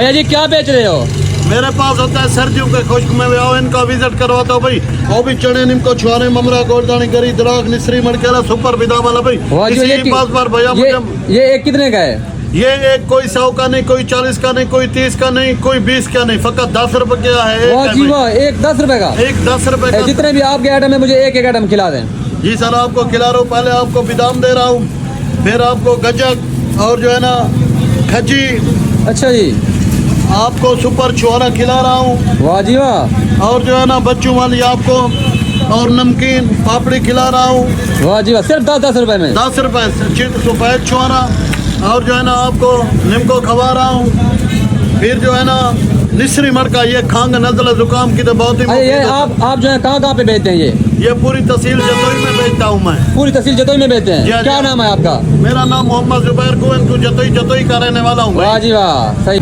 भैया जी क्या बेच रहे हो? मेरे पास होता है सर्दियों के खुश्क में आओ, इनका विजिट करवाता हूँ भाई। वो भी चने निमको छुआने ममरा गोरदानी गरी दराग निसरी मड़केला सुपर विदा वाला भाई। वाह जी, किसी ये के पास बार भैया मुझे ये एक कितने का है? ये एक कोई 100 का नहीं, कोई 40 का नहीं, कोई 30 का नहीं, कोई 20 का नहीं, फकत 10 रुपए का है। वाह जी वाह, एक 10 रुपए का। एक 10 रुपए का। जितने भी आपके आइटम है मुझे एक एक आइटम खिला दें। जी सर, आपको खिला रहा हूँ। पहले आपको बादाम दे रहा हूँ, फिर आपको गजक और जो है ना खजी, अच्छा जी, आपको सुपर छुआरा खिला रहा हूँ, वाह जी वाह, और जो है ना बच्चों वाली आपको और नमकीन पापड़ी खिला रहा हूँ। वाह जी वाह, सिर्फ 10 रुपए में। 10 रुपए सफेद छुआरा, और जो है ना आपको निमको खवा रहा हूँ। फिर जो है ना निसरी मड़का, ये खांग नजला जुकाम की तो बहुत ही अरे ये मुफीद आप जो है कहाँ पे बेचते हैं ये? ये पूरी तहसील जतोई में बेचता हूँ मैं। पूरी तहसील जतोई में बेचते जी, हैं। जी। क्या नाम है आपका? मेरा नाम मोहम्मद जुबैर कुएं, तू जतोई का रहने वाला हूँ वाह भाई। जी वाह, सही।